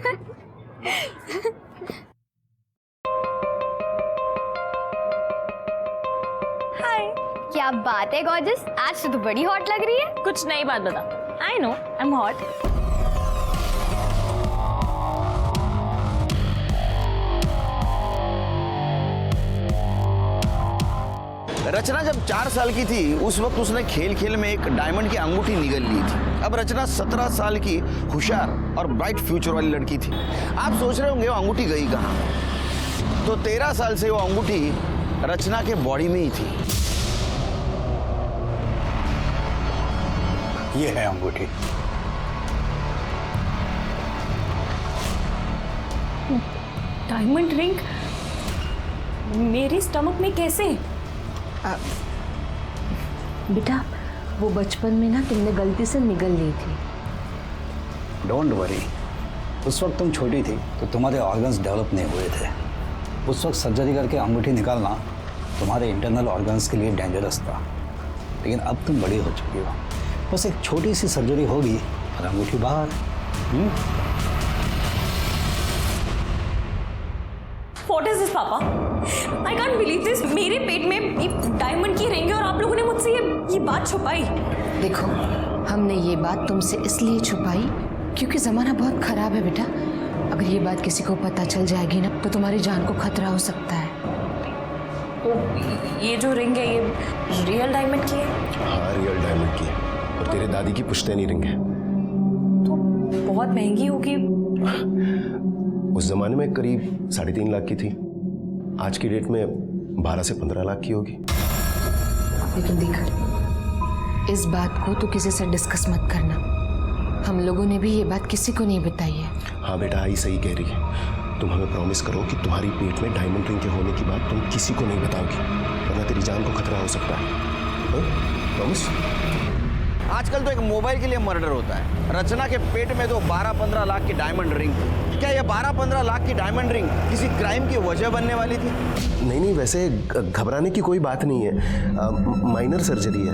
हाय। क्या बात है गॉर्जियस, आज तो बड़ी हॉट लग रही है। कुछ नई बात बता। I know I am hot. Rachna जब 4 साल की थी उस वक्त उसने खेल खेल में एक डायमंड की अंगूठी निगल ली थी। अब रचना 17 साल की होशियार और ब्राइट फ्यूचर वाली लड़की थी। आप सोच रहे होंगे वो अंगूठी गई कहाँ? तो 13 साल से वो अंगूठी रचना के बॉडी में ही थी। ये है अंगूठी। डायमंड रिंग मेरे स्टमक में कैसे? बेटा वो बचपन में ना तुमने गलती से निगल ली थी। डोंट वरी, उस वक्त तुम छोटी थी तो तुम्हारे ऑर्गन्स डेवलप नहीं हुए थे। उस वक्त सर्जरी करके अंगूठी निकालना तुम्हारे इंटरनल ऑर्गन्स के लिए डेंजरस था। लेकिन अब तुम बड़ी हो चुकी हो, बस एक छोटी सी सर्जरी होगी और अंगूठी बाहर। What is this, पापा? I can't believe this. मेरे पेट में ये डायमंड की रिंग है और आप लोगों ने मुझसे ये बात छुपाई। देखो हमने ये बात तुमसे इसलिए छुपाई क्योंकि ज़माना बहुत ख़राब है बेटा। अगर ये बात किसी को पता चल जाएगी ना तो तुम्हारी जान को खतरा हो सकता है। तो ये जो रिंग है ये रियल डायमंड की है? हाँ रियल डायमंड की है और तेरे दादी की पुश्तैनी रिंग है। तो बहुत महंगी होगी। उस जमाने में करीब 3.5 लाख की थी। आज की डेट में 12 से 15 लाख की होगी। लेकिन देख इस बात को तो किसी से डिस्कस मत करना। हम लोगों ने भी ये बात किसी को नहीं बताई है। हाँ बेटा आई सही कह रही है। तुम हमें प्रॉमिस करो कि तुम्हारी पेट में डायमंड रिंग के होने की बात तुम किसी को नहीं बताओगी, वरना तेरी जान को खतरा हो सकता है। प्रॉमिस? आजकल तो एक मोबाइल के लिए मर्डर होता है। रचना के पेट में तो 12-15 लाख की डायमंड रिंग थी। क्या ये 12-15 लाख की डायमंड रिंग किसी क्राइम की वजह बनने वाली थी? नहीं वैसे घबराने की कोई बात नहीं है। माइनर सर्जरी है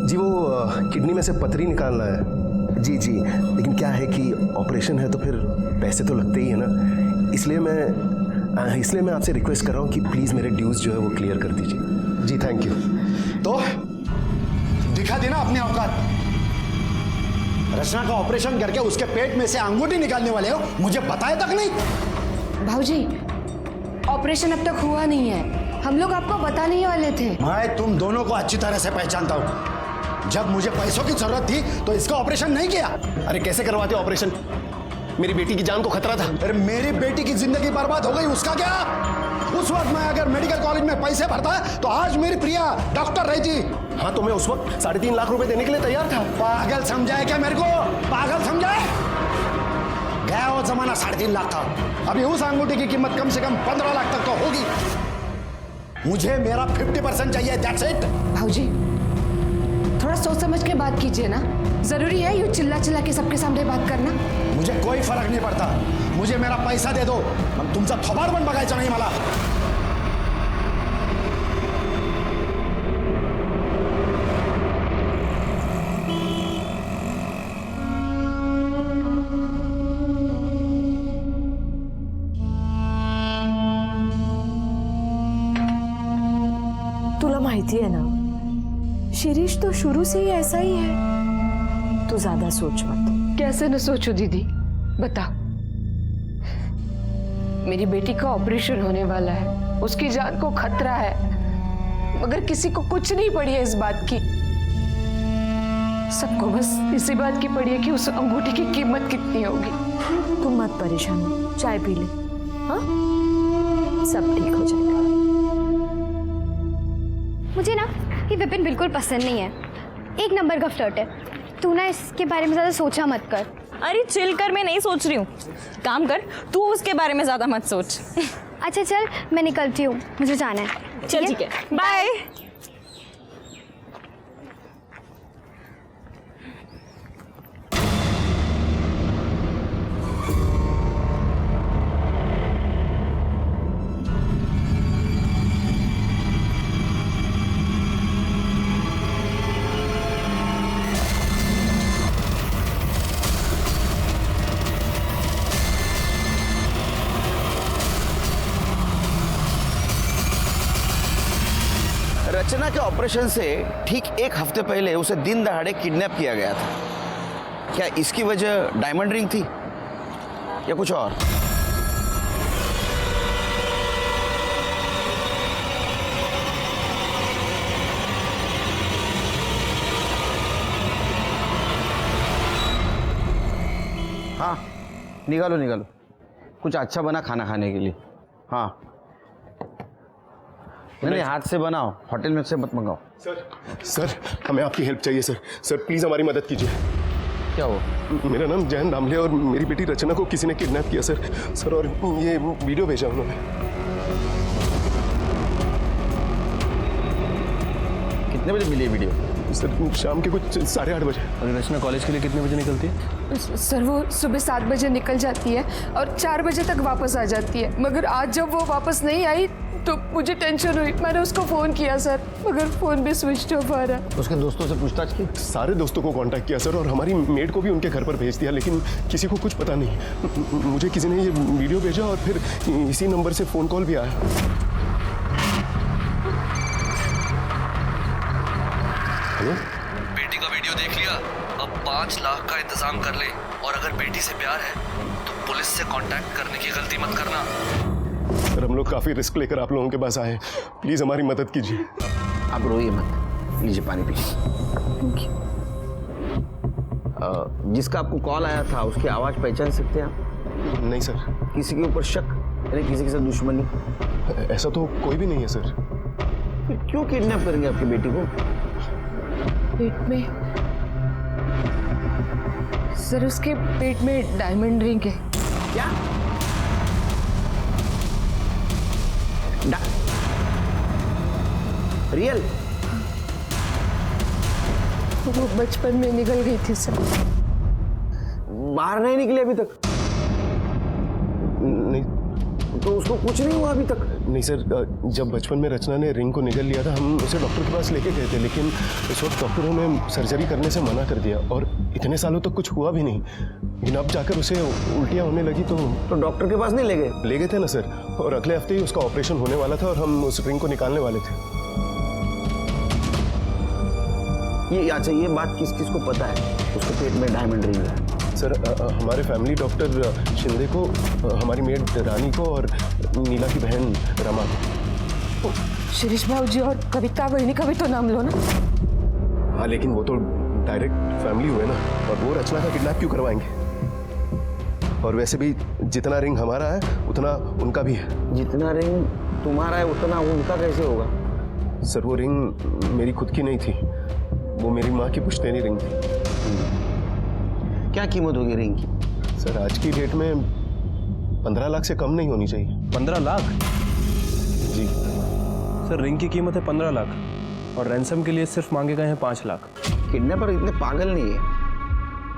जी। वो किडनी में से पथरी निकालना है। जी लेकिन क्या है कि ऑपरेशन है तो फिर पैसे तो लगते ही है ना। इसलिए मैं आपसे रिक्वेस्ट कर रहा हूँ कि प्लीज़ मेरे ड्यूज जो है वो क्लियर कर दीजिए। जी थैंक यू। तो दिखा देना अपने औकात। रचना का ऑपरेशन करके उसके पेट में से अंगूठी निकालने वाले हो, मुझे बताया तक नहीं। भाऊजी ऑपरेशन अब तक हुआ नहीं है, हम लोग आपको बताने ही वाले थे। मैं तुम दोनों को अच्छी तरह से पहचानता हूँ। जब मुझे पैसों की जरूरत थी तो इसका ऑपरेशन नहीं किया। अरे कैसे करवाते ऑपरेशन? मेरी बेटी की जान को खतरा था। अरे मेरी बेटी की जिंदगी बर्बाद हो गई, उसका क्या? उस वक्त मैं अगर मेडिकल कॉलेज में पैसे भरता तो आज मेरी प्रिया डॉक्टर रहती। हाँ तो मैं उस वक्त 3.5 लाख रुपए देने के लिए तैयार था। पागल समझा है क्या मेरे को? पागल समझा है? गया वो जमाना 3.5 लाख था। अभी उस अंगूठी की कीमत कम से कम 15 लाख तक तो होगी। मुझे मेरा 50% चाहिए, दैट्स इट। भाऊजी थोड़ा सोच समझ के बात कीजिए ना। जरूरी है यूं चिल्ला चिल्ला के सबके सामने बात करना? मुझे कोई फर्क नहीं पड़ता, मुझे मेरा पैसा दे दो। मग तुमचा थोबाड पण बघायचा नाही मला। तुला माहिती है ना शिरीष तो शुरू से ही ऐसा ही है। तू ज्यादा सोच मत। कैसे न सोचो दीदी, बता। मेरी बेटी का ऑपरेशन होने वाला है, उसकी जान को खतरा है, मगर किसी को कुछ नहीं पड़ी है इस बात की। सबको बस इसी बात की पड़ी है कि उस अंगूठी की कीमत कितनी होगी। तुम मत परेशान हो, चाय पी ले। हाँ सब ठीक हो जाएगा। मुझे ना ये विपिन बिल्कुल पसंद नहीं है। एक नंबर का फ्लर्ट है। तू ना इसके बारे में ज़्यादा सोचा मत कर। अरे चिल कर, मैं नहीं सोच रही हूँ। काम कर, तू उसके बारे में ज्यादा मत सोच। अच्छा चल मैं निकलती हूँ, मुझे जाना है। चल ठीक है, बाय। रचना के ऑपरेशन से ठीक एक हफ्ते पहले उसे दिन दहाड़े किडनैप किया गया था। क्या इसकी वजह डायमंड रिंग थी या कुछ और? हाँ, निकालो निकालो, कुछ अच्छा बना खाना खाने के लिए। हाँ नहीं, हाथ से बनाओ, होटल में से मत मंगाओ। सर हमें आपकी हेल्प चाहिए सर। सर प्लीज़ हमारी मदद कीजिए। क्या हो? मेरा नाम जयन दामले और मेरी बेटी रचना को किसी ने किडनैप किया सर। सर और ये वीडियो भेजा उन्होंने। कितने बजे मिली वीडियो? सर शाम के कुछ 8:30 बजे। और रचना कॉलेज के लिए कितने बजे निकलती है? सर वो सुबह 7 बजे निकल जाती है और 4 बजे तक वापस आ जाती है, मगर आज जब वो वापस नहीं आई तो मुझे टेंशन हुई। मैंने उसको फ़ोन किया सर, मगर फ़ोन भी स्विच ऑफ आ रहा। उसके दोस्तों से पूछताछ की? सारे दोस्तों को कांटेक्ट किया सर और हमारी मेड को भी उनके घर पर भेज दिया, लेकिन किसी को कुछ पता नहीं। मुझे किसी ने ये वीडियो भेजा और फिर इसी नंबर से फ़ोन कॉल भी आया। हेलो, बेटी का वीडियो देख लिया, अब 5 लाख का इंतजाम कर ले, और अगर बेटी से प्यार है तो पुलिस से कांटेक्ट करने की गलती मत करना। सर हम लोग काफ़ी रिस्क लेकर आप लोगों के पास आए हैं, प्लीज़ हमारी मदद कीजिए। आप रोइए मत, लीजिए पानी पीजिए। जिसका आपको कॉल आया था उसकी आवाज़ पहचान सकते हैं आप? नहीं सर। किसी के ऊपर शक यानी किसी के साथ दुश्मनी? ऐसा तो कोई भी नहीं है सर। फिर क्यों किडनैप करेंगे आपकी बेटी को? पेट में सर, उसके पेट में डायमंड रिंग है। क्या? रियल? वो बचपन में निकल गई थी सर। बाहर नहीं निकले अभी तक? नहीं तो उसको कुछ नहीं हुआ अभी तक? नहीं सर, जब बचपन में रचना ने रिंग को निगल लिया था हम उसे डॉक्टर के पास लेके गए थे, लेकिन इस वक्त डॉक्टरों ने सर्जरी करने से मना कर दिया और इतने सालों तक कुछ हुआ भी नहीं। लेकिन अब जाकर उसे उल्टियाँ होने लगी तो डॉक्टर के पास नहीं ले गए? ले गए थे ना सर, और अगले हफ्ते ही उसका ऑपरेशन होने वाला था और हम उस रिंग को निकालने वाले थे। ये अच्छा, ये बात किस किस को पता है उसके पेट में डायमंड रिंग है? सर हमारे फैमिली डॉक्टर शिंदे को, हमारी मेड रानी को और नीला की बहन रमा को। शिरीष भाजी और कविता बहनी का भी तो नाम लो ना। हाँ लेकिन वो तो डायरेक्ट फैमिली हुए ना, और वो रचना का किडनैप क्यों करवाएंगे? और वैसे भी जितना रिंग हमारा है उतना उनका भी है। जितना रिंग तुम्हारा है उतना उनका कैसे होगा? सर वो रिंग मेरी खुद की नहीं थी, वो मेरी माँ की पुश्तैनी रिंग थी। क्या कीमत होगी रिंग की? सर आज की डेट में 15 लाख से कम नहीं होनी चाहिए। 15 लाख? जी सर रिंग की कीमत है 15 लाख और रैंसम के लिए सिर्फ मांगे गए हैं 5 लाख। किडनैपर इतने पागल नहीं है,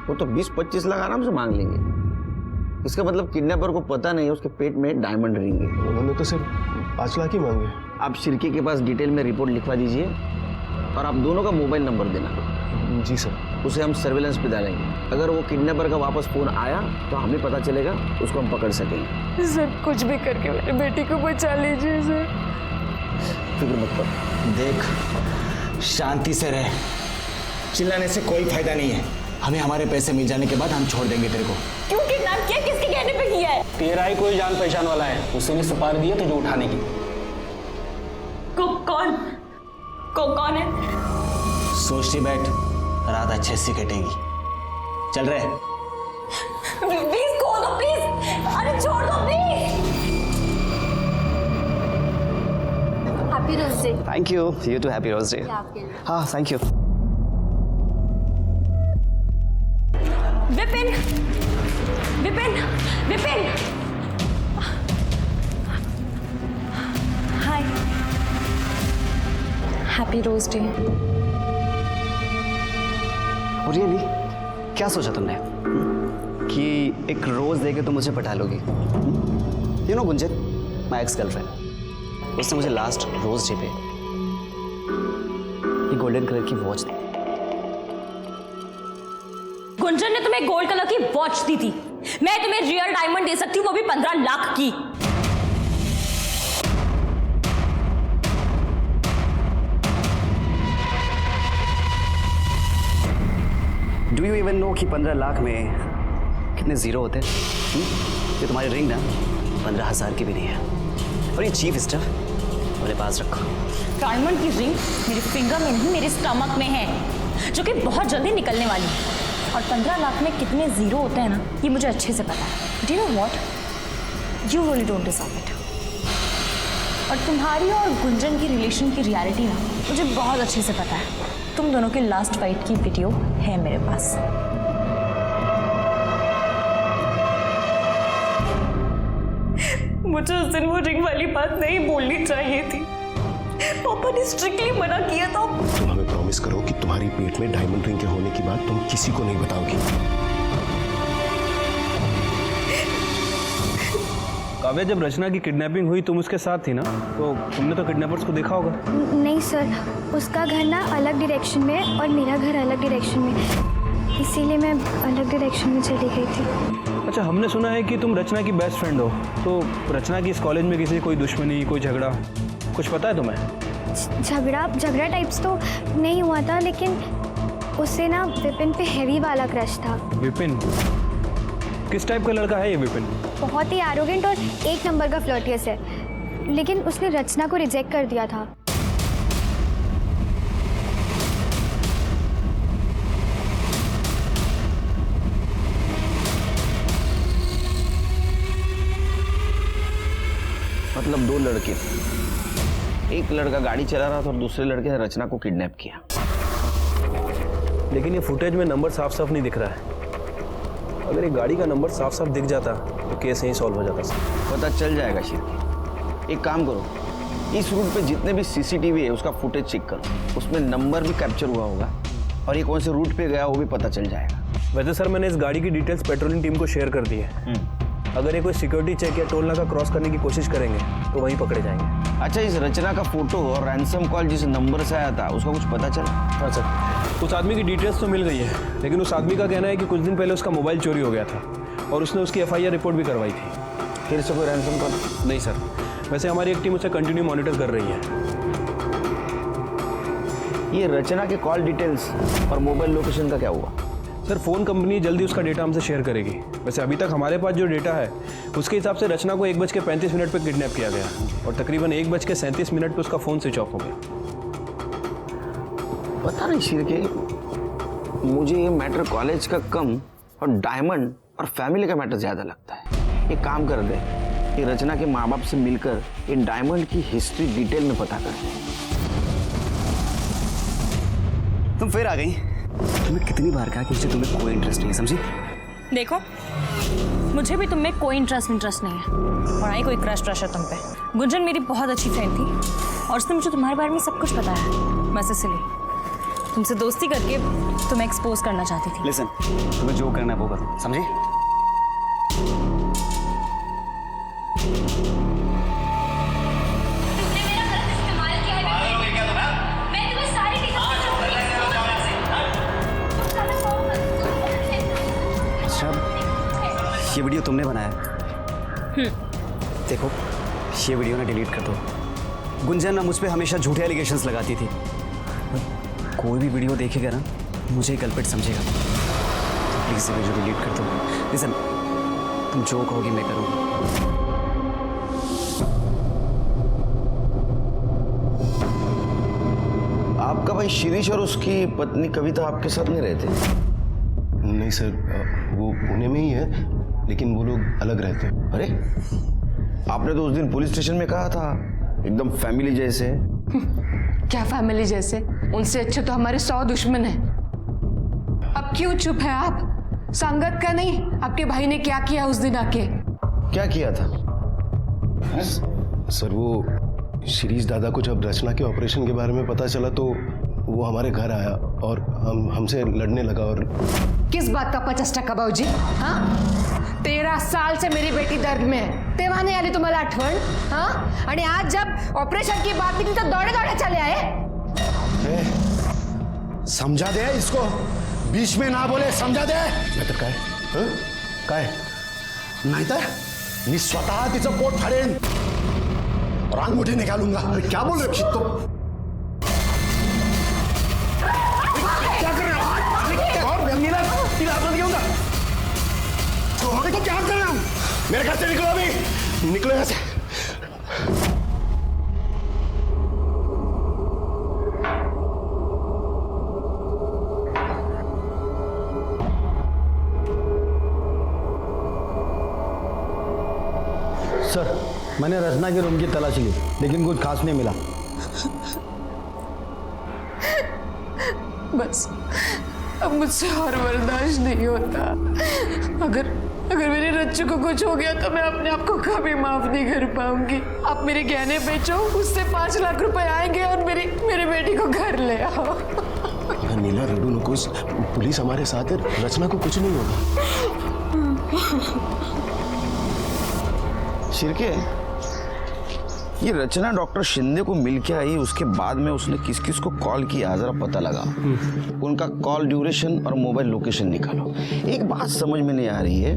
वो तो 20-25 लाख आराम से मांग लेंगे। इसका मतलब किडनैपर को पता नहीं है उसके पेट में डायमंड रिंग है। उन्होंने तो सिर्फ 5 लाख ही मांगे। आप शिरके के पास डिटेल में रिपोर्ट लिखवा दीजिए और आप दोनों का मोबाइल नंबर देना। जी सर। उसे हम सर्विलेंस पे डालेंगे। अगर वो किडनैपर का वापस फोन आया तो हमें पता चलेगा, उसको हम पकड़ सकेंगे। सर कुछ भी करके मेरी बेटी को बचा लीजिए सर। फिक्र मत कर। देख, शांति से रह, चिल्लाने से कोई फायदा नहीं है। हमें हमारे पैसे मिल जाने के बाद हम छोड़ देंगे तेरे को। क्यों किडनैप किया? किसके कहने पे किया है? तेरा ही कोई जान पहचान वाला है, उसी ने सुपारी दी है तुझे उठाने की। कौन है? सोचती बैठ, रात अच्छे से कटेगी। चल रहे। प्लीज खोल दो प्लीज। अरे छोड़ दो please. Happy rose day. Thank you, you too happy rose day. हाँ thank you. Vipin, Vipin, Vipin. Hi. Happy rose day. Really क्या सोचा तुमने कि एक रोज देके तुम मुझे पटा लोगी? You know Gunjan, my ex girlfriend, उसने मुझे लास्ट रोज डे पे ये गोल्डन कलर की वॉच दी। गुंजन ने तुम्हें गोल्ड कलर की वॉच दी थी। मैं तुम्हें रियल डायमंड दे सकती हूँ, वो भी 15 लाख की। डू यू इवन नो कि 15 लाख में कितने ज़ीरो होते हैं? ये तुम्हारी रिंग ना 15,000 की भी नहीं है। और ये चीफ स्टफ मेरे पास रखो। डायमंड की रिंग मेरे फिंगर में नहीं, मेरे स्टमक में है, जो कि बहुत जल्दी निकलने वाली है। और 15 लाख में कितने जीरो होते हैं ना, ये मुझे अच्छे से पता है। Do you know what, you really don't deserve it. और तुम्हारी और गुंजन की रिलेशन की रियलिटी ना मुझे बहुत अच्छे से पता है। तुम दोनों की लास्ट फाइट की वीडियो है मेरे पास। मुझे उस दिन वो रिंग वाली बात नहीं बोलनी चाहिए थी। पापा ने स्ट्रिक्टली मना किया था। तुम हमें प्रॉमिस करो कि तुम्हारी पेट में डायमंड रिंग के होने की बात तुम किसी को नहीं बताओगी। काव्या, जब रचना की किडनैपिंग हुई तुम उसके साथ थी ना, तो तुमने तो किडनैपर्स को देखा होगा। नहीं सर, उसका घर ना अलग डायरेक्शन में है और मेरा घर अलग डायरेक्शन में, इसीलिए मैं अलग डायरेक्शन में चली गई थी। अच्छा, हमने सुना है कि तुम रचना की बेस्ट फ्रेंड हो, तो रचना की इस कॉलेज में किसी कोई दुश्मनी, कोई झगड़ा, कुछ पता है तुम्हें? झगड़ा टाइप्स तो नहीं हुआ था, लेकिन उससे ना विपिन पे हैवी वाला क्रश था। विपिन? किस टाइप का लड़का है ये विपिन? बहुत ही एरोगेंट और एक नंबर का फ्लर्टियस है, लेकिन उसने रचना को रिजेक्ट कर दिया था। मतलब दो लड़के, एक लड़का गाड़ी चला रहा था और दूसरे लड़के ने रचना को किडनैप किया। लेकिन ये फुटेज में नंबर साफ साफ नहीं दिख रहा है। अगर ये गाड़ी का नंबर साफ साफ दिख जाता तो केस यहीं सॉल्व हो जाता। पता चल जाएगा शिरकी। एक काम करो, इस रूट पे जितने भी सीसीटीवी है उसका फुटेज चेक करो, उसमें नंबर भी कैप्चर हुआ होगा और ये कौन से रूट पे गया वो भी पता चल जाएगा। वैसे सर, मैंने इस गाड़ी की डिटेल्स पेट्रोलिंग टीम को शेयर कर दी है। अगर ये कोई सिक्योरिटी चेक या टोल नाका क्रॉस करने की कोशिश करेंगे तो वहीं पकड़े जाएंगे। अच्छा, इस रचना का फोटो और रैंसम कॉल जिस नंबर से आया था उसका कुछ पता चला? हाँ सर, उस आदमी की डिटेल्स तो मिल गई है, लेकिन उस आदमी का कहना है कि कुछ दिन पहले उसका मोबाइल चोरी हो गया था और उसने उसकी FIR रिपोर्ट भी करवाई थी। फिर से कोई रैंसम कॉल? नहीं सर, वैसे हमारी एक टीम उसे कंटिन्यू मॉनिटर कर रही है। ये रचना के कॉल डिटेल्स और मोबाइल लोकेशन का क्या हुआ? सर, फ़ोन कंपनी जल्दी उसका डेटा हमसे शेयर करेगी। वैसे अभी तक हमारे पास जो डेटा है उसके हिसाब से रचना को 1:35 पर किडनैप किया गया और तकरीबन 1:37 पर उसका फ़ोन स्विच ऑफ हो गया। पता नहीं शिरके, मुझे ये मैटर कॉलेज का कम और डायमंड और फैमिली का मैटर ज़्यादा लगता है। एक काम कर दे, ये रचना के माँ बाप से मिलकर ये डायमंड की हिस्ट्री डिटेल में पता कर। तुम फिर आ गई। तुम्हें कितनी बार कहा कि मुझे तुम्हें कोई इंटरेस्ट नहीं है, समझी? देखो, मुझे भी तुम में कोई इंटरेस्ट नहीं है और आई कोई क्रश है तुम पे। गुंजन मेरी बहुत अच्छी फ्रेंड थी और उसने मुझे तुम्हारे बारे में सब कुछ बताया, बस इसलिए तुमसे दोस्ती करके तुम्हें एक्सपोज करना चाहती थी। लिसन, तुम्हें जो करना है वो करो, समझी? ये वीडियो तुमने बनाया? देखो, ये वीडियो ना डिलीट कर दो। गुंजन ना मुझ पे हमेशा झूठे एलिगेशंस लगाती थी। कोई भी वीडियो देखेगा ना मुझे ही कल्प्रिट समझेगा। तो प्लीज़ ये वीडियो डिलीट कर दो। लिसन, तुम जो कहोगी मैं करूँगा। आपका भाई शिरीष और उसकी पत्नी कविता आपके साथ नहीं रहते? नहीं सर, वो पुणे में ही है, लेकिन वो लोग अलग रहते हैं। अरे, आपने तो उस दिन पुलिस स्टेशन में कहा था एकदम फैमिली जैसे। क्या फैमिली जैसे? उनसे अच्छे तो हमारे 100 दुश्मन हैं। अब क्यों चुप है आप? संगत का नहीं, आपके भाई ने क्या किया उस दिन आके? क्या किया था? सर, वो शिरीष दादा को जब रचना के ऑपरेशन के बारे में पता चला तो वो हमारे घर आया और हमसे लड़ने लगा। और किस बात का 50% बाबूजी? हाँ, 13 साल से मेरी बेटी दर्द में है, तेव्हा नाही आली तुम्हाला आठवण? हाँ, आणि आज जब ऑपरेशन की बात निकली तो दौड़े दौड़े चले आए। समझा दे इसको, बीच में ना बोले, समझा दे। नाहीतर काय? काय? नाहीतर मी स्वतः तिचं पोट फाडेन और अंगूठी निकालूंगा। क्या बोल रहे हो तुम? क्या कर रहे हो? और इलाज बंद क्यों होगा? तो क्या कर रहे हो? मेरे घर से निकलो अभी, निकलो यहाँ से। सर, मैंने रचना के रूम की तलाशी ली, लेकिन कुछ खास नहीं मिला। बस अब मुझसे और बर्दाश्त नहीं होता। अगर मेरे रच्चू को कुछ हो गया तो मैं अपने आप को कभी माफ नहीं कर पाऊंगी। आप मेरे गहने बेचो, उससे 5 लाख रुपए आएंगे और मेरे बेटी को घर ले आओ। नीला रेडू नुकुस, पुलिस हमारे साथ है, रचना को कुछ नहीं होगा। शिर्के, ये रचना डॉक्टर शिंदे को मिल के आई, उसके बाद में उसने किस किस को कॉल किया जरा पता लगा। उनका कॉल ड्यूरेशन और मोबाइल लोकेशन निकालो। एक बात समझ में नहीं आ रही है,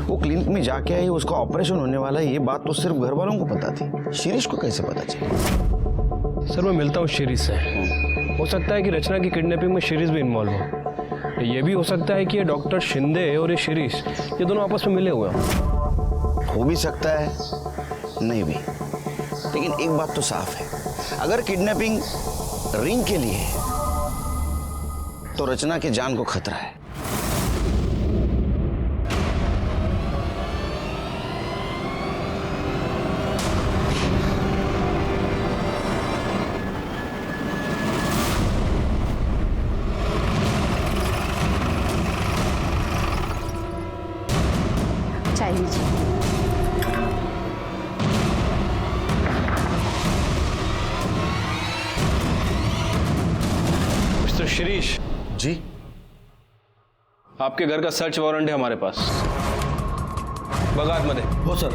वो क्लिनिक में जाके आई, उसका ऑपरेशन होने वाला है, ये बात तो सिर्फ घर वालों को पता थी, शिरीष को कैसे पता चला? सर मैं मिलता हूँ शिरीष से। हो सकता है कि रचना की किडनैपिंग में शिरीष भी इन्वॉल्व हो। ये भी हो सकता है कि ये डॉक्टर शिंदे और ये शिरीष, ये दोनों आपस में मिले हुए हो भी सकता है, नहीं भी। लेकिन एक बात तो साफ है, अगर किडनैपिंग रिंग के लिए है तो रचना की जान को खतरा है। चाय लीजिए। मिस्टर शिरीष जी, आपके घर का सर्च वारंट है हमारे पास। बगात मध्ये। हो सर।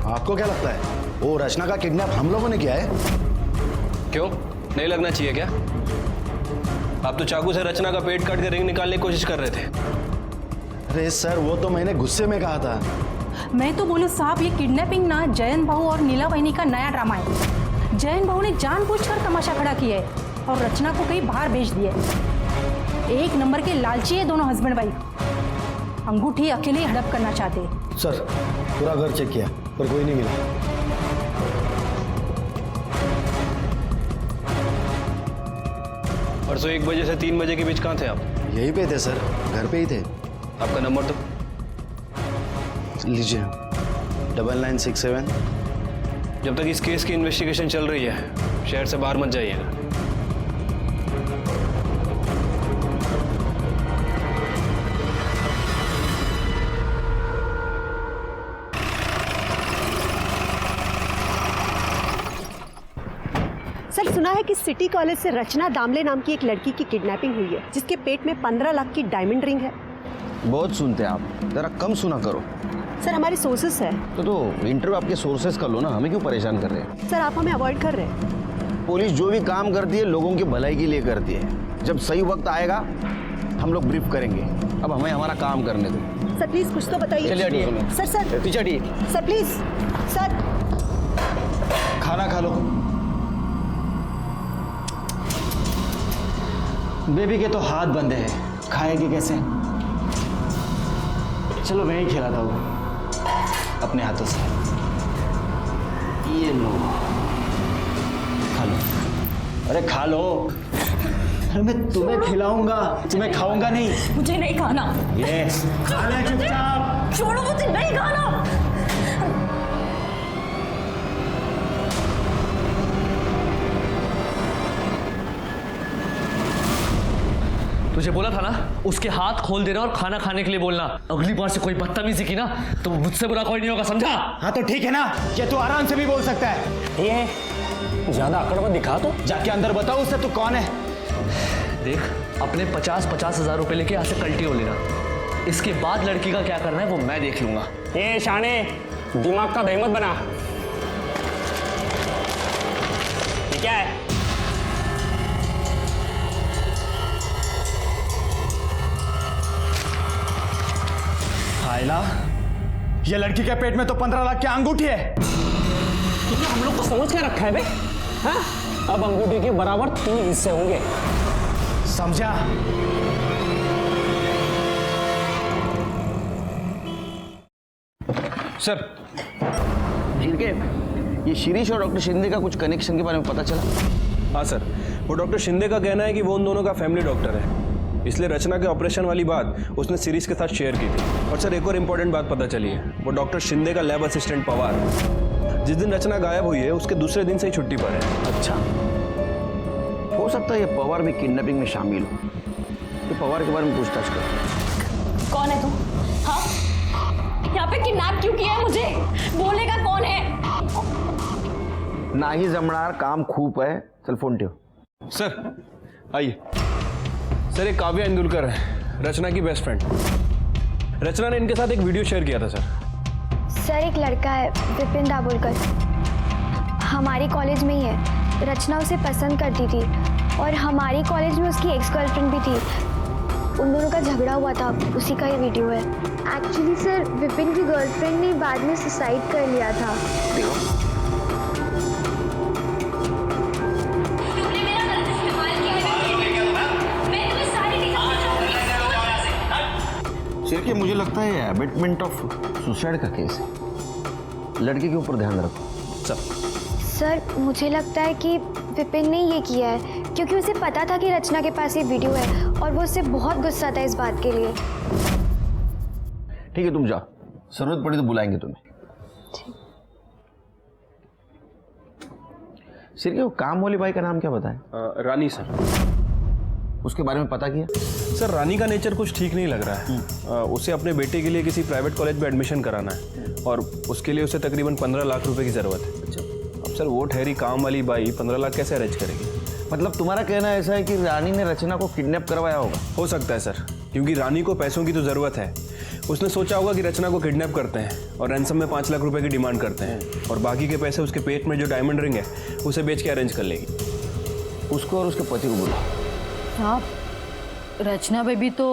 आपको क्या लगता है वो रचना का किडनैप हम लोगों ने किया है? क्यों, नहीं लगना चाहिए क्या? आप तो चाकू से रचना का पेट काट के रिंग निकालने की कोशिश कर रहे थे। अरे सर, वो तो मैंने गुस्से में कहा था। मैं तो बोलूं साहब, ये किडनैपिंग ना जयन भाऊ और नीला बहनी का नया ड्रामा है। जयन भाऊ ने जानबूझकर तमाशा खड़ा किया है और रचना को कहीं बाहर भेज दिया है। एक नंबर के लालची है दोनों हस्बैंड वाइफ। अंगूठी अकेले ही हड़प करना चाहते हैं। सर, पूरा घर चेक किया पर कोई नहीं मिला। परसों 1 बजे से 3 बजे के बीच कहाँ थे आप? यहीं पे थे सर, घर पे ही थे। आपका नंबर तो लीजिए, 9967। जब तक इस केस की इन्वेस्टिगेशन चल रही है, शहर से बाहर मत जाइएगा। सर, सुना है कि सिटी कॉलेज से रचना दामले नाम की एक लड़की की किडनैपिंग हुई है, जिसके पेट में 15 लाख की डायमंड रिंग है। बहुत सुनते हैं आप, जरा कम सुना करो। सर, हमारे सोर्सेस है। तो इंटरव्यू आपके सोर्सेस कर लो ना, हमें क्यों परेशान कर रहे हैं? सर, आप हमें अवॉइड कर रहे हैं। पुलिस जो भी काम करती है लोगों की भलाई के लिए करती है। जब सही वक्त आएगा हम लोग ब्रीफ करेंगे, अब हमें हमारा काम करने दो। सर प्लीज कुछ तो बताइए। चलिए हटिए। सर पीछे हटिए। Sir please. सर, खाना खा लो। बेबी के तो हाथ बंधे हैं, खाएगी कैसे? चलो मैं ही खिलाता हूँ अपने हाथों से। ये लो, खा लो। अरे खा लो। अरे मैं तुम्हें खिलाऊंगा, तुम्हें खाऊंगा नहीं। मुझे नहीं खाना। ये खा ले चुपचाप। छोड़ो मुझे, नहीं खाना। तुझे बोला था ना, उसके हाथ खोल देना और खाना खाने के लिए बोलना। अगली बार से कोई बदतमीजी की ना तो मुझसे बुरा कोई नहीं होगा, समझा? हाँ तो ठीक है ना, ये तू आराम से भी बोल सकता है। ये ज्यादा अकड़ मत दिखा, तो जाके अंदर बताओ उससे तू कौन है। देख, अपने 50-50 हजार रुपए लेके यहाँ से कल्टी हो लेना। इसके बाद लड़की का क्या करना है वो मैं देख लूंगा। ये शाने, दिमाग का दही मत बना। ये क्या है? आयला, ये लड़की के पेट में तो 15 लाख की अंगूठी है। तो हम लोग को समझ क्या रखा है बे? हाँ? अब अंगूठी के बराबर 3 हिस्से होंगे। समझा? सर जिनके ये शिरीष और डॉक्टर शिंदे का कुछ कनेक्शन के बारे में पता चला? हाँ सर, वो डॉक्टर शिंदे का कहना है कि वो उन दोनों का फैमिली डॉक्टर है, इसलिए रचना के ऑपरेशन वाली बात उसने शिरीष के साथ शेयर की थी। और सर एक और इम्पोर्टेंट बात पता चली है, वो डॉक्टर शिंदे का लैब असिस्टेंट पवार जिस दिन रचना गायब हुई है उसके दूसरे दिन से ही छुट्टी पर है। अच्छा, हो सकता है ये पवार भी किडनैपिंग में शामिल हो। तो पवार के बारे में पूछताछ कर। कौन है तुम? हाँ, यहाँ पे किडनैप क्यों किया है मुझे? बोलेगा कौन है? नाही जमणार, काम खूप है, चल फोन ठेव। सर आइए। सर एक काव्या इंदुलकर है, रचना की बेस्ट फ्रेंड। रचना ने इनके साथ एक वीडियो शेयर किया था सर। एक लड़का है विपिन दाभोलकर, हमारी कॉलेज में ही है। रचना उसे पसंद करती थी और हमारी कॉलेज में उसकी एक्स गर्लफ्रेंड भी थी। उन दोनों का झगड़ा हुआ था, उसी का ये वीडियो है। एक्चुअली सर विपिन की गर्लफ्रेंड ने बाद में सुसाइड कर लिया था। सिर्फ मुझे लगता है अबेटमेंट ऑफ सुसाइड का केस है, लड़के के ऊपर ध्यान रखो। सर मुझे लगता है कि विपिन ने ये किया है क्योंकि उसे पता था कि रचना के पास ये वीडियो है और वो उससे बहुत गुस्सा था इस बात के लिए। ठीक है तुम जाओ, जरूरत पड़ी तो बुलाएंगे तुम्हें। सिर्फ वो काम वाली बाई का नाम क्या बताएं? रानी सर। उसके बारे में पता किया? सर रानी का नेचर कुछ ठीक नहीं लग रहा है। उसे अपने बेटे के लिए किसी प्राइवेट कॉलेज में एडमिशन कराना है और उसके लिए उसे तकरीबन 15 लाख रुपए की ज़रूरत है। अच्छा, अब सर वो ठहरी काम वाली बाई 15 लाख कैसे अरेंज करेगी? मतलब तुम्हारा कहना ऐसा है कि रानी ने रचना को किडनैप करवाया होगा? हो सकता है सर, क्योंकि रानी को पैसों की तो ज़रूरत है। उसने सोचा होगा कि रचना को किडनैप करते हैं और रैंसम में 5 लाख रुपए की डिमांड करते हैं और बाकी के पैसे उसके पेट में जो डायमंड रिंग है उसे बेच के अरेंज कर लेगी। उसको और उसके पति को बुलाओ। साहब, रचना बेबी तो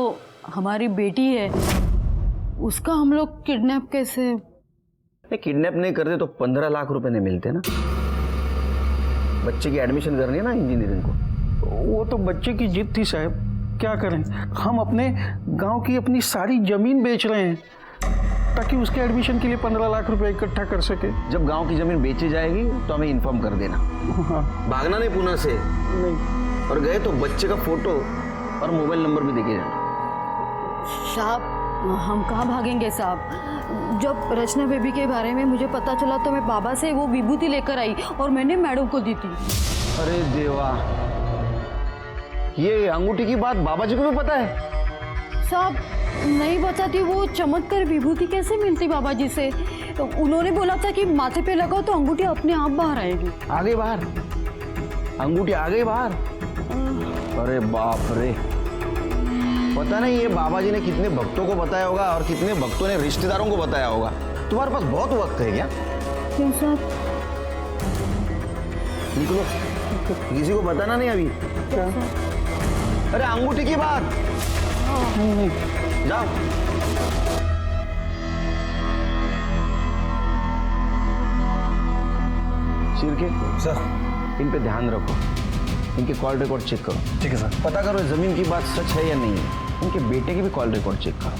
हमारी बेटी है, उसका हम लोग किडनैप कैसे? किडनैप नहीं करते तो 15 लाख रुपए नहीं मिलते ना। बच्चे की एडमिशन करनी है ना इंजीनियरिंग को। वो तो बच्चे की जिद थी साहब, क्या करें, हम अपने गांव की अपनी सारी जमीन बेच रहे हैं ताकि उसके एडमिशन के लिए 15 लाख रुपए इकट्ठा कर सके। जब गांव की जमीन बेची जाएगी तो हमें इन्फॉर्म कर देना। भागना नहीं पुणे से। नहीं। और गए तो बच्चे का फोटो और मोबाइल नंबर भी देके जाना। साहब हम कहाँ भागेंगे साहब, जब रचना बेबी के बारे में मुझे पता चला तो मैं बाबा से वो विभूति लेकर आई और मैंने मैडम को दी थी। अरे देवा, ये अंगूठी की बात बाबा जी को भी पता है? साहब नहीं बताती, वो चमत्कार विभूति कैसे मिलती बाबा जी से? तो उन्होंने बोला था कि माथे पे लगाओ तो अंगूठी अपने आप बाहर आएगी। आ गई बाहर? अंगूठी आ गई बाहर? अरे बाप रे, पता नहीं ये बाबा जी ने कितने भक्तों को बताया होगा और कितने भक्तों ने रिश्तेदारों को बताया होगा। तुम्हारे पास बहुत वक्त है क्या? क्यों साहब? निकलो, किसी को बताना नहीं अभी। अरे अंगूठी की बात। जाओ। शिरके सर, इन पे ध्यान रखो, इनके कॉल रिकॉर्ड चेक करो। ठीक है सर। पता करो जमीन की बात सच है या नहीं है। इनके बेटे के भी कॉल रिकॉर्ड चेक करो।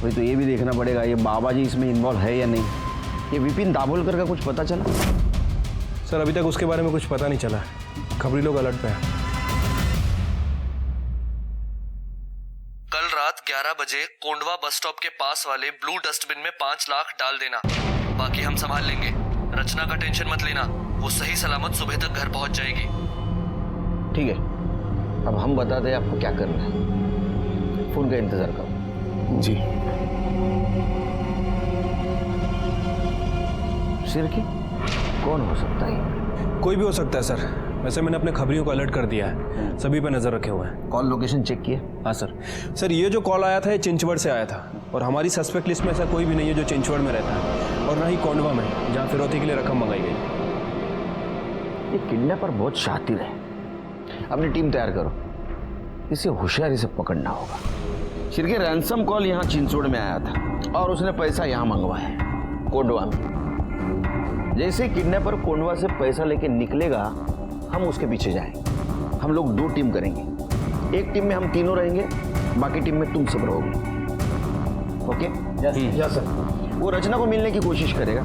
वही तो ये भी देखना पड़ेगा ये बाबा जी इसमें इन्वॉल्व है या नहीं। ये विपिन दाभोलकर का कुछ पता चला? सर अभी तक उसके बारे में कुछ पता नहीं चला, खबरी लोग अलर्ट पे हैं। कल रात 11 बजे कोंडवा बस स्टॉप के पास वाले ब्लू डस्टबिन में 5 लाख डाल देना, बाकी हम संभाल लेंगे। रचना का टेंशन मत लेना, वो सही सलामत सुबह तक घर पहुंच जाएगी। ठीक है, अब हम बताते हैं आपको क्या करना है। फोन का इंतजार करो। जी। शिरकी कौन हो सकता है? कोई भी हो सकता है सर, वैसे मैंने अपने खबरियों को अलर्ट कर दिया है, सभी पे नजर रखे हुए हैं। कॉल लोकेशन चेक किया? हाँ सर, ये जो कॉल आया था ये चिंचवड़ से आया था और हमारी सस्पेक्ट लिस्ट में ऐसा कोई भी नहीं है जो चिंचवड़ में रहता है और ना ही कोंडवा में जहाँ फिरौती के लिए रकम मंगाई गई। ये किडनैपर बहुत शातिर है, अपनी टीम तैयार करो, इसे होशियारी से पकड़ना होगा। शिरके रैंसम कॉल यहाँ चिंचवड़ में आया था और उसने पैसा यहाँ मंगवाया है कोंडवा में। जैसे किडनैपर कोंडवा से पैसा लेके निकलेगा हम उसके पीछे जाएंगे। हम लोग 2 टीम करेंगे। एक टीम में हम तीनों रहेंगे, बाकी टीम में तुम सब रहोगे। ओके? Yes sir. वो रचना को मिलने की कोशिश करेगा,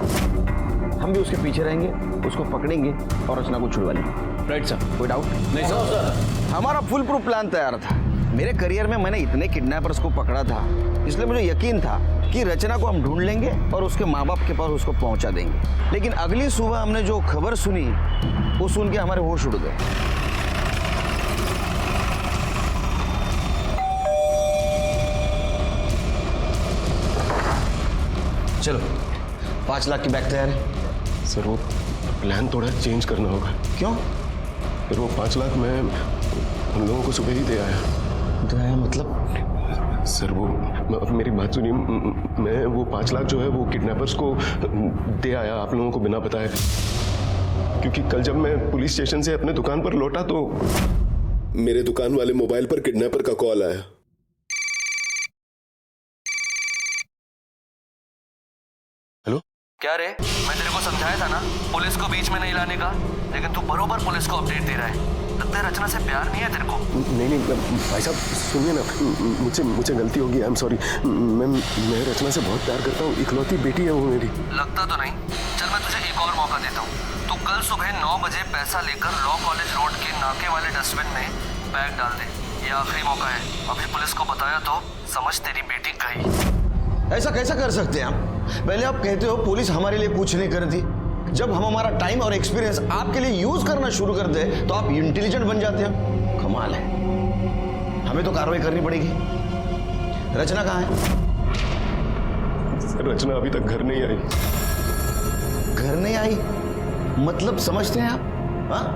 हम भी उसके पीछे रहेंगे, उसको पकड़ेंगे और रचना को छुड़वा लेंगे। Right sir. कोई डाउट? नहीं सर। हमारा फुल प्रूफ प्लान तैयार था। मेरे करियर में मैंने इतने किडनैपर्स को पकड़ा था, इसलिए मुझे यकीन था कि रचना को हम ढूंढ लेंगे और उसके माँ बाप के पास उसको पहुंचा देंगे। लेकिन अगली सुबह हमने जो खबर सुनी वो सुन के हमारे होश उड़ गए। चलो 5 लाख की बैग तैयार है। सर वो प्लान थोड़ा चेंज करना होगा। क्यों? फिर वो 5 लाख मैं उन लोगों को सुबह ही दे आया। मतलब? सर वो मेरी बात सुनिए, मैं वो 5 लाख जो है वो किडनैपर्स को दे आया आप लोगों को बिना बताए, क्योंकि कल जब मैं पुलिस स्टेशन से अपने दुकान पर लौटा तो मेरे दुकान वाले मोबाइल पर किडनैपर का कॉल आया। हेलो? क्या रे, मैं तेरे को समझाया था ना पुलिस को बीच में नहीं लाने का, लेकिन तू बरोबर पुलिस को अपडेट दे रहा है। लगता है रचना से प्यार नहीं है तेरे को। नहीं भाई साहब सुनिए ना, मुझे गलती होगी, आई एम सॉरी। मैं रचना से बहुत प्यार करता हूँ, इकलौती बेटी है वो मेरी। लगता तो नहीं। चल मैं तुझे एक और मौका देता हूँ। तू कल सुबह 9 बजे पैसा लेकर लॉ कॉलेज रोड के नाके वाले डस्टबिन में बैग डाल दे। ये आखिरी मौका है। अभी पुलिस को बताया तो समझ तेरी बेटी गई। ऐसा कैसा कर सकते हैं आप? पहले आप कहते हो पुलिस हमारे लिए कुछ नहीं करती, जब हम हमारा टाइम और एक्सपीरियंस आपके लिए यूज करना शुरू कर दे तो आप इंटेलिजेंट बन जाते हो। कमाल है। हमें तो कार्रवाई करनी पड़ेगी। रचना कहाँ है? सर रचना अभी तक घर नहीं आई। घर नहीं आई मतलब समझते हैं आप? हाँ?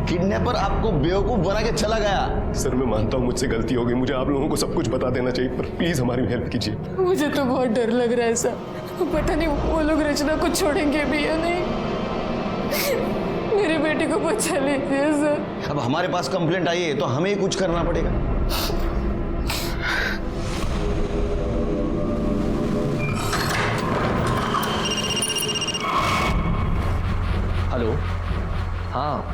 किडनैपर आपको बेवकूफ बना के चला गया। सर मैं मानता हूँ मुझसे गलती हो गई, मुझे आप लोगों को सब कुछ बता देना चाहिए, पर प्लीज हमारी हेल्प कीजिए। मुझे तो बहुत डर लग रहा है सर, पता नहीं वो लोग रचना को छोड़ेंगे भी या नहीं। मेरी बेटी को बचा लीजिए सर। अब हमारे पास कंप्लेंट आई है तो हमें ही कुछ करना पड़ेगा। हेलो? हाँ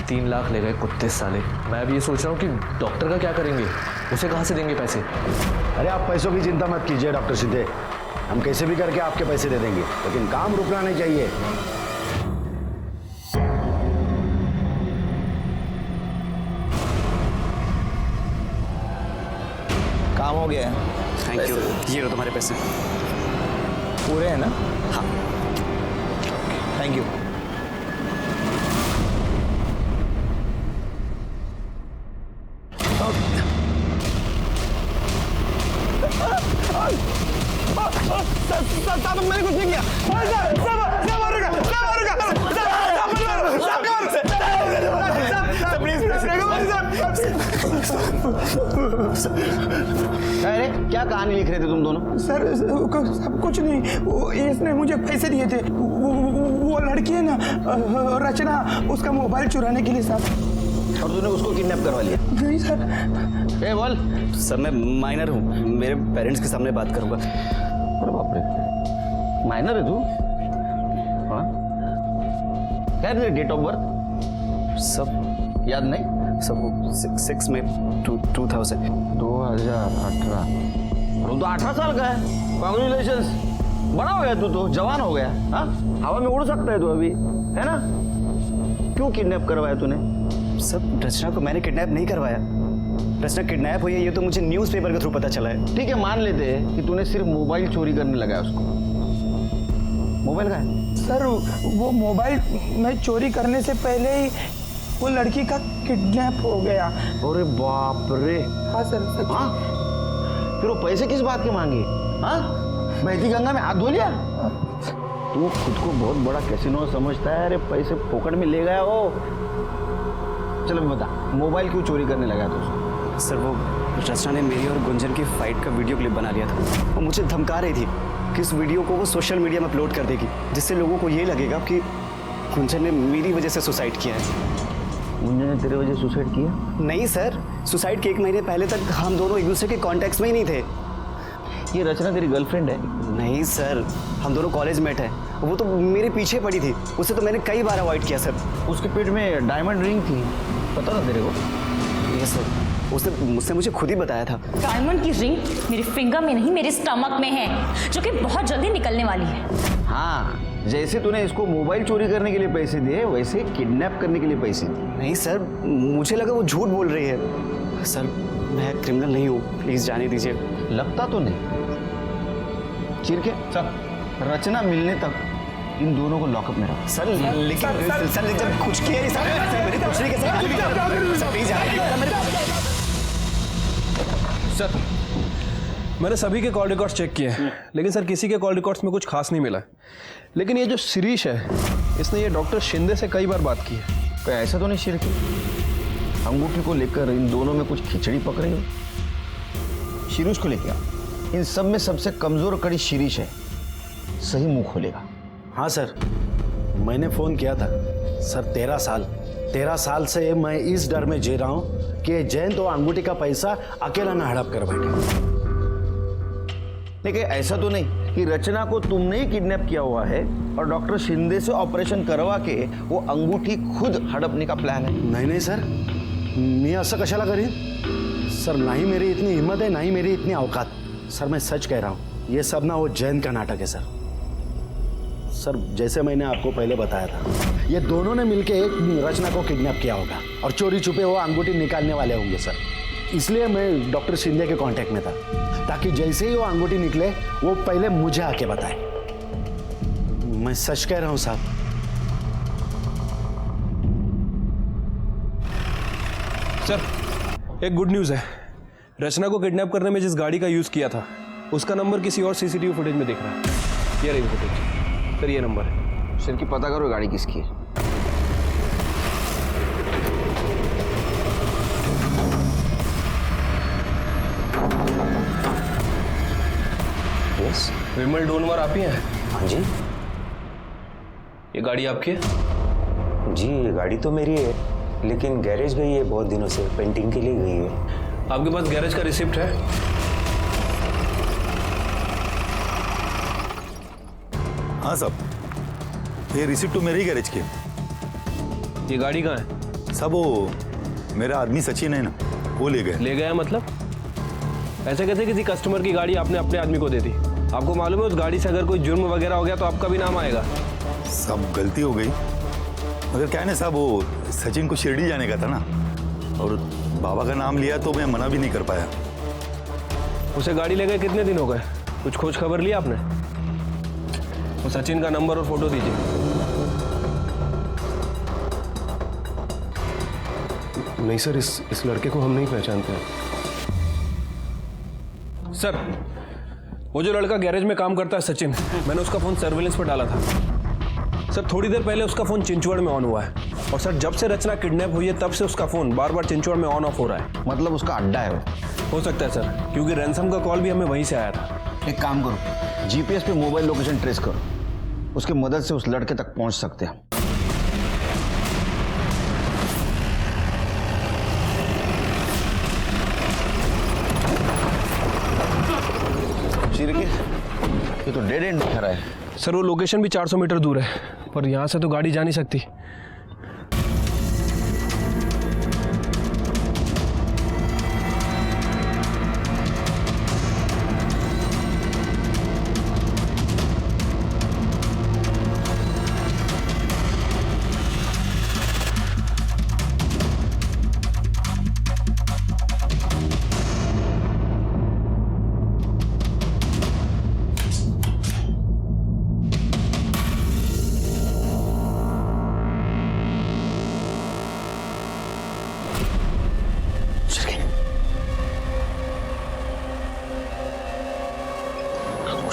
3 लाख ले गए कुत्ते साले। मैं अभी ये सोच रहा हूँ कि डॉक्टर का क्या करेंगे, उसे कहाँ से देंगे पैसे? अरे आप पैसों की चिंता मत कीजिए डॉक्टर सिद्धे, हम कैसे भी करके आपके पैसे दे देंगे, लेकिन काम रुकना नहीं चाहिए। काम हो गया है। Thank you. ये लो तुम्हारे पैसे। पूरे हैं ना? हाँ। Thank you. मैंने कुछ नहीं किया। अरे क्या कहानी लिख रहे थे तुम दोनों? सर सब कुछ नहीं, वो इसने मुझे पैसे दिए थे, वो लड़की है ना रचना, उसका मोबाइल चुराने के लिए सर। और तूने उसको किडनैप करवा लिया? नहीं सर। ए बोल। सर मैं माइनर हूँ, मेरे पेरेंट्स के सामने बात करूँगा। अरे बाप रे, माइनर है तू? हाँ? क्या है डेट ऑफ बर्थ? सब याद नहीं? सब 6 में 2018। तू तो 18 साल का है। कांग्रेचुलेशंस, बड़ा हो गया तू तो, जवान हो गया। हाँ? हवा में उड़ सकता है तू अभी, है ना? क्यों किडनैप करवाया तूने? सब रचना को मैंने किडनैप नहीं करवाया। रचना किडनैप हुई है ये तो मुझे न्यूज़पेपर के थ्रू पता चला है। ठीक है, मान लेते हैं कि तूने सिर्फ मोबाइल चोरी करने लगा उसको। मोबाइल का है? सर वो मोबाइल मैं चोरी करने से पहले ही वो लड़की का किडनैप हो गया। अरे बाप रे। हाँ सर। हाँ? फिर वो पैसे किस बात के मांगे? हाँ? बहती गंगा में हाथ धो लिया? तू खुद को बहुत बड़ा कैसीनो समझता है। अरे पैसे पॉकेट में ले गया वो। चलो बता, मोबाइल क्यों चोरी करने लगा तू? सर वो रचना ने मेरी और गुंजन की फाइट का वीडियो क्लिप बना लिया था। वो मुझे धमका रही थी कि इस वीडियो को वो सोशल मीडिया में अपलोड कर देगी, जिससे लोगों को ये लगेगा कि गुंजन ने मेरी वजह से सुसाइड किया है। गुंजन ने तेरे वजह सुसाइड किया? नहीं सर, सुसाइड के 1 महीने पहले तक हम दोनों एक दूसरे के कॉन्टैक्ट्स में ही नहीं थे। ये रचना तेरी गर्लफ्रेंड है? नहीं सर, हम दोनों कॉलेज मेट हैं। वो तो मेरे पीछे पड़ी थी, उसे तो मैंने कई बार अवॉइड किया सर। उसके पेट में डायमंड रिंग थी, पता था तेरे को? ये सर उसने मुझसे मुझे खुद ही बताया था। डायमंड की रिंग मेरे फिंगर में नहीं मेरे स्टमक में है, जो कि बहुत जल्दी निकलने वाली है। हाँ, जैसे तूने इसको मोबाइल चोरी करने के लिए पैसे दिए, वैसे किडनैप करने के लिए पैसे दिए। नहीं सर, मुझे लगा वो झूठ बोल रही है। सर मैं क्रिमिनल नहीं हूँ, प्लीज जाने दीजिए। लगता तो नहीं। चिरके सर, रचना मिलने तक इन दोनों को लॉकअप में रखो। सर लेकिन सर जब कुछ किया नहीं सर, मैंने कुछ नहीं किया सर, प्लीज सर मैंने सभी के कॉल रिकॉर्ड्स चेक किए हैं, लेकिन सर किसी के कॉल रिकॉर्ड्स में कुछ खास नहीं मिला। लेकिन ये जो शिरीष है, इसने ये डॉक्टर शिंदे से कई बार बात की है। कोई ऐसा तो नहीं शिरके, अंगूठी को लेकर इन दोनों में कुछ खिचड़ी पक रही हो? शिरीष को लेकर इन सब में सबसे कमजोर कड़ी शिरीष है, सही मुंह खोलेगा। हाँ सर, मैंने फ़ोन किया था। सर 13 साल से मैं इस डर में जी रहा हूँ कि जयंत तो अंगूठी का पैसा अकेला ना हड़प कर बैठे। लेकिन ऐसा तो नहीं कि रचना को तुमने ही किडनैप किया हुआ है और डॉक्टर शिंदे से ऑपरेशन करवा के वो अंगूठी खुद हड़पने का प्लान है? नहीं सर, मैं असं कशाला करीन? सर ना ही मेरी इतनी हिम्मत है, ना ही मेरी इतनी औकात। सर मैं सच कह रहा हूँ, ये सब ना वो जयंत का नाटक है सर। सर जैसे मैंने आपको पहले बताया था, ये दोनों ने मिलके एक रचना को किडनैप किया होगा और चोरी छुपे वो अंगूठी निकालने वाले होंगे सर। इसलिए मैं डॉक्टर शिंदे के कांटेक्ट में था, ताकि जैसे ही वो अंगूठी निकले वो पहले मुझे आके बताए। मैं सच कह रहा हूँ साहब। सर एक गुड न्यूज़ है, रचना को किडनैप करने में जिस गाड़ी का यूज़ किया था उसका नंबर किसी और सीसीटीवी फुटेज में दिख रहा है। ये रही फुटेज सर, ये नंबर है। सर की पता करो गाड़ी किसकी है। यस विमल डोनवर आप ही हैं? हाँ जी। ये गाड़ी आपकी है? जी ये गाड़ी तो मेरी है, लेकिन गैरेज गई है बहुत दिनों से, पेंटिंग के लिए गई है। आपके पास गैरेज का रिसिप्ट है? हाँ साहब, ये रिसिप्ट तो मेरे ही गैरेज की है। ये गाड़ी कहाँ है? सब वो मेरा आदमी सचिन है ना, वो ले गए। ले गया मतलब? ऐसे कैसे किसी कस्टमर की गाड़ी आपने अपने आदमी को दे दी? आपको मालूम है उस गाड़ी से अगर कोई जुर्म वगैरह हो गया तो आपका भी नाम आएगा। सब गलती हो गई, मगर क्या है ना साहब, वो सचिन को शिरडी जाने का था ना, और बाबा का नाम लिया तो मैं मना भी नहीं कर पाया। उसे गाड़ी ले गए कितने दिन हो गए? कुछ खोज खबर लिया आपने? वो सचिन का नंबर और फोटो दीजिए। नहीं सर, इस लड़के को हम नहीं पहचानते। सर वो जो लड़का गैरेज में काम करता है सचिन, मैंने उसका फोन सर्विलेंस पर डाला था सर। थोड़ी देर पहले उसका फोन चिंचवड़ में ऑन हुआ है, और सर जब से रचना किडनैप हुई है तब से उसका फोन बार बार चिंचवड़ में ऑन ऑफ हो रहा है। मतलब उसका अड्डा है वो? हो सकता है सर, क्योंकि रैंसम का कॉल भी हमें वहीं से आया था। एक काम करो, जीपीएस पे मोबाइल लोकेशन ट्रेस करो, उसकी मदद से उस लड़के तक पहुंच सकते हैं। ये तो डेड एंड दिखा रहा है। सर वो लोकेशन भी 400 मीटर दूर है, पर यहाँ से तो गाड़ी जा नहीं सकती।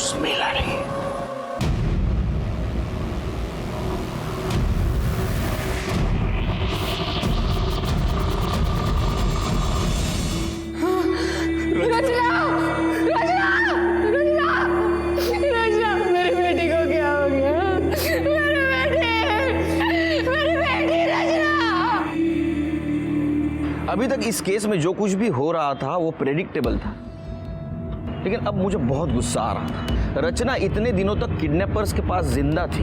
स्मेल आ रही है। मेरी बेटी को क्या हो गया? मेरी बेटी रचना। अभी तक इस केस में जो कुछ भी हो रहा था वो प्रेडिक्टेबल था, लेकिन अब मुझे बहुत गुस्सा आ रहा था। रचना इतने दिनों तक किडनैपर्स के पास जिंदा थी,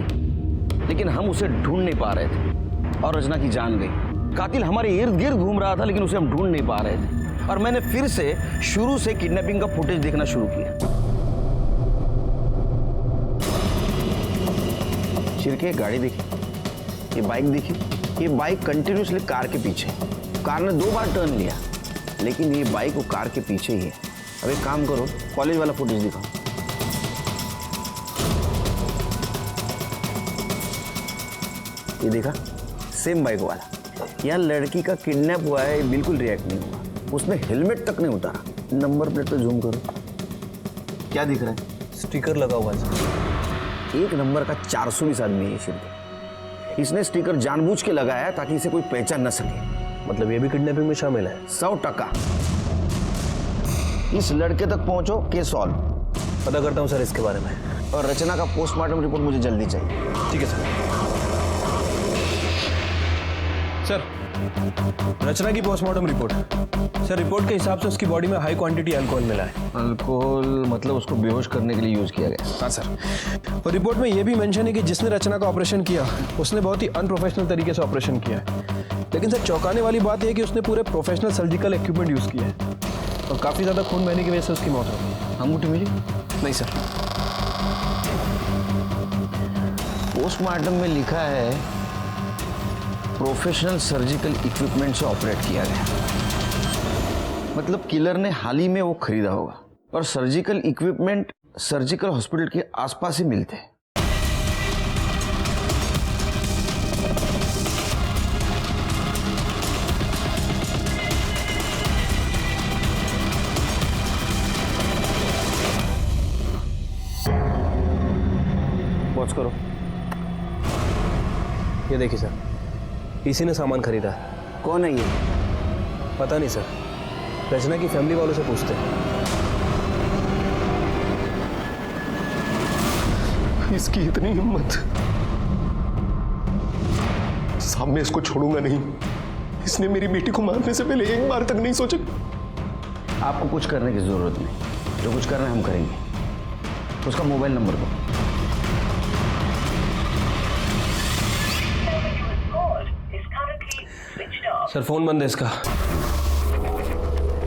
लेकिन हम उसे ढूंढ नहीं पा रहे थे और रचना की जान गई। कातिल हमारे इर्द गिर्द घूम रहा था, लेकिन उसे हम ढूंढ नहीं पा रहे थे। और मैंने फिर से शुरू से किडनैपिंग का फुटेज देखना शुरू किया। शिरके, गाड़ी देखी, ये बाइक देखी, ये बाइक कंटिन्यूसली कार के पीछे। कार ने 2 बार टर्न लिया, लेकिन ये बाइक वो कार के पीछे ही है। अब एक काम करो, कॉलेज वाला फुटेज दिखाओ। ये देखा, सेम बाइक वाला। यहाँ लड़की का किडनैप हुआ है, बिल्कुल रिएक्ट नहीं हुआ, उसने हेलमेट तक नहीं उतारा। नंबर प्लेट पे जूम करो, क्या दिख रहा है? स्टिकर लगा हुआ है सर। 1 नंबर का 420 आदमी है शिरके। इसने स्टिकर जानबूझ के लगाया ताकि इसे कोई पहचान न सके। मतलब ये भी किडनैपिंग में शामिल है? 100%। इस लड़के तक पहुंचो, केस सॉल्व। पता करता हूँ सर इसके बारे में। और रचना का पोस्टमार्टम रिपोर्ट मुझे जल्दी चाहिए। ठीक है सर। सर, रचना की पोस्टमार्टम रिपोर्ट। सर, रिपोर्ट के हिसाब से उसकी बॉडी में हाई क्वांटिटी अल्कोहल मिला है। अल्कोहल मतलब उसको बेहोश करने के लिए यूज किया गया? हाँ सर। और रिपोर्ट में यह भी मेंशन है कि जिसने रचना का ऑपरेशन किया उसने बहुत ही अनप्रोफेशनल तरीके से ऑपरेशन किया है। लेकिन सर, चौंकाने वाली बात यह है कि उसने पूरे प्रोफेशनल सर्जिकल इक्विपमेंट यूज किया है और काफी ज्यादा खून बहने की वजह से उसकी मौत हो गई। अंगूठी मिली? नहीं सर। पोस्टमार्टम में लिखा है प्रोफेशनल सर्जिकल इक्विपमेंट से ऑपरेट किया गया। मतलब किलर ने हाल ही में वो खरीदा होगा। और सर्जिकल इक्विपमेंट सर्जिकल हॉस्पिटल के आसपास ही मिलते हैं। पॉज करो। ये देखिए सर, इसी ने सामान खरीदा है। कौन है ये? पता नहीं सर, रचना की फैमिली वालों से पूछते हैं। इसकी इतनी हिम्मत, साहब मैं इसको छोड़ूंगा नहीं। इसने मेरी बेटी को मारने से पहले एक बार तक नहीं सोचा। आपको कुछ करने की जरूरत नहीं, जो कुछ करना है हम करेंगे। उसका मोबाइल नंबर दो। सर, फोन बंद है इसका।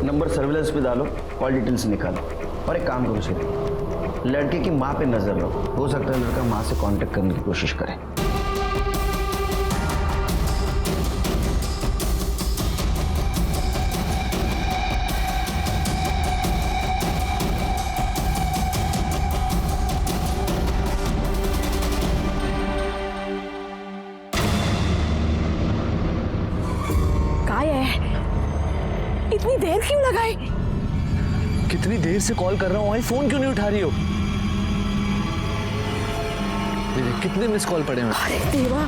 नंबर सर्विलेंस पे डालो, कॉल डिटेल्स निकालो। और एक काम करो सर, लड़के की माँ पे नजर रखो। हो सकता है लड़का माँ से कांटेक्ट करने की कोशिश करे। इतनी देर क्यों लगाई? कितनी देर से कॉल कर रहा हूँ, फोन क्यों नहीं उठा रही हो? कितने मिस कॉल पड़े हैं? अरे देवा,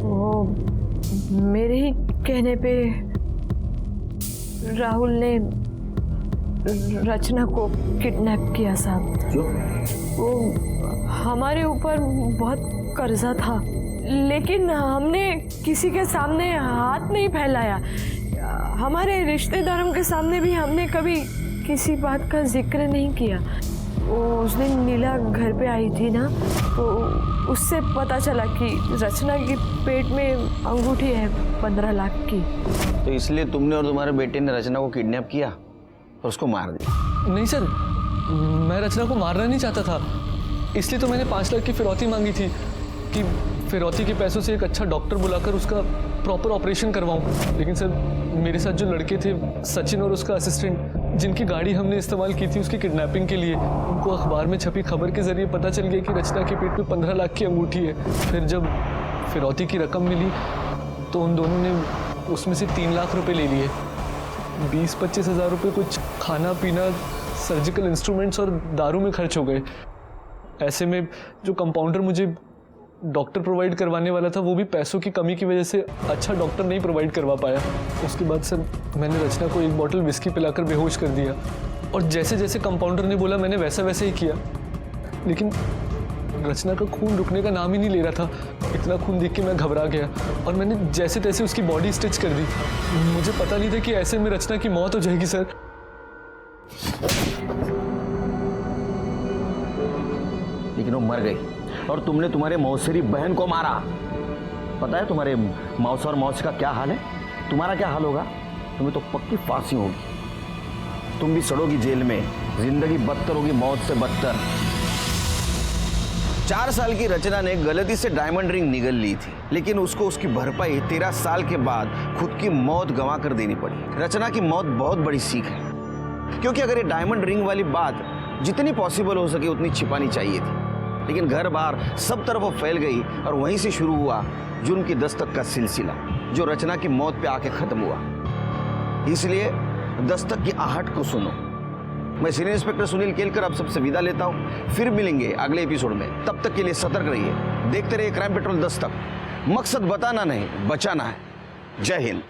वो मेरे ही कहने पे राहुल ने रचना को किडनैप किया साहब। क्यों? वो हमारे ऊपर बहुत कर्जा था, लेकिन हमने किसी के सामने हाथ नहीं फैलाया। हमारे रिश्तेदारों के सामने भी हमने कभी किसी बात का जिक्र नहीं किया। वो उस दिन नीला घर पे आई थी ना, तो उससे पता चला कि रचना के पेट में अंगूठी है 15 लाख की। तो इसलिए तुमने और तुम्हारे बेटे ने रचना को किडनैप किया और उसको मार दिया? नहीं सर, मैं रचना को मारना नहीं चाहता था, इसलिए तो मैंने 5 लाख की फिरौती मांगी थी कि फिरौती के पैसों से एक अच्छा डॉक्टर बुलाकर उसका प्रॉपर ऑपरेशन करवाऊं। लेकिन सर, मेरे साथ जो लड़के थे, सचिन और उसका असिस्टेंट, जिनकी गाड़ी हमने इस्तेमाल की थी उसकी किडनैपिंग के लिए, उनको अखबार में छपी खबर के जरिए पता चल गया कि रचना के पेट में 15 लाख की अंगूठी है। फिर जब फिरौती की रकम मिली तो उन दोनों ने उसमें से 3 लाख रुपए ले लिए। 20-25 हज़ार रुपये कुछ खाना पीना, सर्जिकल इंस्ट्रूमेंट्स और दारू में खर्च हो गए। ऐसे में जो कंपाउंडर मुझे डॉक्टर प्रोवाइड करवाने वाला था, वो भी पैसों की कमी की वजह से अच्छा डॉक्टर नहीं प्रोवाइड करवा पाया। उसके बाद सर, मैंने रचना को 1 बॉटल विस्की पिलाकर बेहोश कर दिया और जैसे जैसे कंपाउंडर ने बोला मैंने वैसा वैसे ही किया। लेकिन रचना का खून रुकने का नाम ही नहीं ले रहा था। इतना खून देख के मैं घबरा गया और मैंने जैसे तैसे उसकी बॉडी स्टिच कर दी। मुझे पता नहीं था कि ऐसे में रचना की मौत हो जाएगी सर। लेकिन वो मर गई और तुमने तुम्हारे मौसेरी बहन को मारा। पता है तुम्हारे मौसा और मौसी का क्या हाल है? तुम्हारा क्या हाल होगा? तुम्हें तो पक्की फांसी होगी, तुम भी सड़ोगी जेल में, जिंदगी बदतर होगी मौत से बदतर। 4 साल की रचना ने गलती से डायमंड रिंग निगल ली थी, लेकिन उसको उसकी भरपाई 13 साल के बाद खुद की मौत गंवा कर देनी पड़ी। रचना की मौत बहुत बड़ी सीख है, क्योंकि अगर ये डायमंड रिंग वाली बात जितनी पॉसिबल हो सके उतनी छिपानी चाहिए थी, लेकिन घर बार सब तरफ वो फैल गई और वहीं से शुरू हुआ जुर्म की दस्तक का सिलसिला, जो रचना की मौत पे आके खत्म हुआ। इसलिए दस्तक की आहट को सुनो। मैं सीनियर इंस्पेक्टर सुनील केलकर अब सबसे विदा लेता हूं। फिर मिलेंगे अगले एपिसोड में, तब तक के लिए सतर्क रहिए, देखते रहिए क्राइम पेट्रोल दस्तक। मकसद बताना नहीं, बचाना है। जय हिंद।